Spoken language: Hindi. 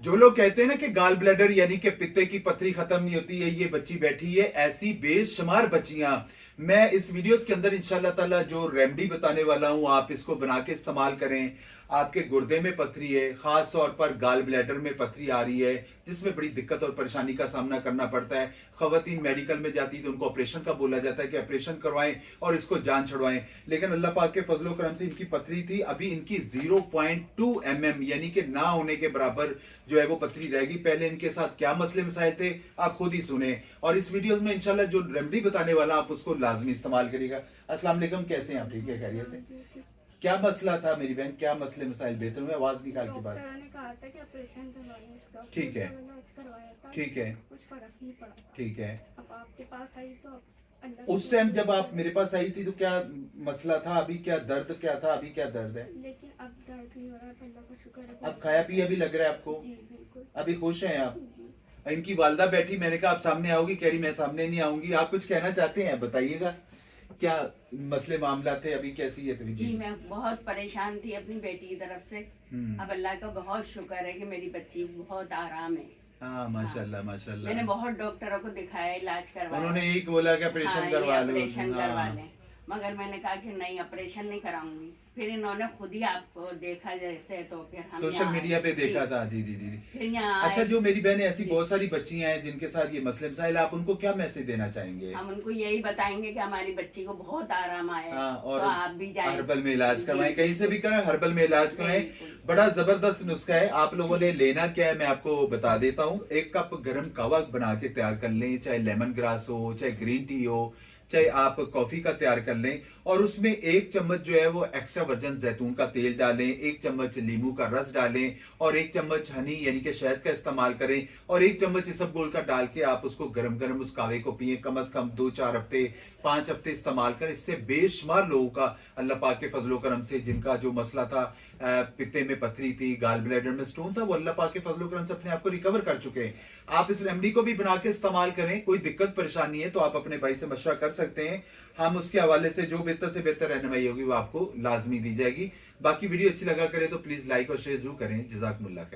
जो लोग कहते हैं ना कि गाल ब्लैडर यानी कि पित्ते की पथरी खत्म नहीं होती है, ये बच्ची बैठी है। ऐसी बेशुमार बच्चियां मैं इस वीडियोस के अंदर इंशाल्लाह ताला जो रेमेडी बताने वाला हूं, आप इसको बना के इस्तेमाल करें। आपके गुर्दे में पथरी है, खास तौर पर गाल ब्लैडर में पथरी आ रही है, जिसमें बड़ी दिक्कत और परेशानी का सामना करना पड़ता है। खवातीन मेडिकल में जाती है तो उनको ऑपरेशन का बोला जाता है कि ऑपरेशन करवाएं और इसको जान छुड़वाएं, लेकिन अल्लाह पाक के फजलो करम से इनकी पथरी थी, अभी इनकी 0.2 mm यानी कि ना होने के बराबर जो है वो पथरी रहेगी। पहले इनके साथ क्या मसले मसाइल थे आप खुद ही सुने, और इस वीडियो में इंशाल्लाह जो रेमेडी बताने वाला आप उसको लाजमी इस्तेमाल करिएगा। अस्सलाम वालेकुम, कैसे हैं आप? ठीक है, खैरियत से? क्या मसला था मेरी बहन, क्या मसले मसाइल? बेहतर हुए आवाज निकाल के बाद। डॉक्टर ने कहा था कि ऑपरेशन करवाना है इसका। ठीक है, मैंने आज करवाया था, ठीक है, कुछ फर्क नहीं पड़ा। ठीक है। अब आपके पास आई तो अल्लाह उस की टाइम दुआ जब आप से- मेरे पास आई थी तो क्या मसला था? अभी क्या दर्द क्या था? अभी क्या दर्द है? लेकिन अब दर्द नहीं हो रहा है, अल्लाह का शुक्र है। अब खाया पिया भी लग रहा है आपको? जी बिल्कुल। अभी खुश हैं आप? जी इनकी वालदा बैठी, मैंने कहा आप सामने आओगी, कह रही मैं सामने नहीं आऊंगी। आप कुछ कहना चाहते हैं? बताइएगा क्या मसले मामला थे, अभी कैसी है तबीयत? जी मैं बहुत परेशान थी अपनी बेटी की तरफ से। अब अल्लाह का बहुत शुक्र है कि मेरी बच्ची बहुत आराम है। हाँ माशाल्लाह माशाल्लाह। मैंने बहुत डॉक्टरों को दिखाया, इलाज करवाया। उन्होंने यही बोला कि ऑपरेशन हाँ, करवा ये लो। ऑपरेशन हाँ। करवा लें, मगर मैंने कहा कि नहीं, ऑपरेशन नहीं कराऊंगी। फिर इन्होंने खुद ही आपको देखा जैसे, तो फिर हम सोशल यहाँ मीडिया पे आए। देखा जी, था। जी जी जी जी। फिर यहाँ अच्छा, आए। जो मेरी बहन ऐसी जी। बहुत सारी बच्चियां हैं जिनके साथ ये मसले मसाइल, आप उनको क्या मैसेज देना चाहेंगे? हम उनको यही बताएंगे कि हमारी बच्ची को बहुत आराम आया है, हाँ, और तो आप भी जाएं। हर्बल में इलाज जी, करवाएं, कहीं से भी करें, हर्बल में इलाज करवाएं। बिल्कुल। बड़ा जबरदस्त नुस्खा है। आप लोगों ने लेना क्या है मैं आपको बता देता हूँ। 1 कप गर्म कावा बना के तैयार कर लें, चाहे लेमन ग्रास हो, चाहे ग्रीन टी हो, चाहे आप कॉफी का तैयार कर लें, और उसमें 1 चम्मच जो है वो एक्स्ट्रा वर्जन जैतून का तेल डालें, 1 चम्मच नींबू का रस डालें, और 1 चम्मच हनी यानी कि शहद का इस्तेमाल करें, और 1 चम्मच इसबगोल का डाल के आप उसको गरम गरम उस कावे को पिए। कम से कम 2-4 हफ्ते, 5 हफ्ते इस्तेमाल करें। इससे बेशुमार लोगों का अल्लाह पाक के फजलो करम से, जिनका जो मसला था पित्ते में पथरी थी, गाल ब्लैडर में स्टोन था, वो अल्लाह पाक के फजलो करम से अपने आप को रिकवर कर चुके हैं। आप इस रेमेडी को भी बना के इस्तेमाल करें। कोई दिक्कत परेशानी है तो आप अपने भाई से मशवरा कर सकते हैं, हम उसके हवाले से जो बेहतर से बेहतर रहनुमाई होगी वो आपको लाजमी दी जाएगी। बाकी वीडियो अच्छी लगा करे तो प्लीज लाइक और शेयर जरूर करें। जज़ाकुमुल्लाह खैर।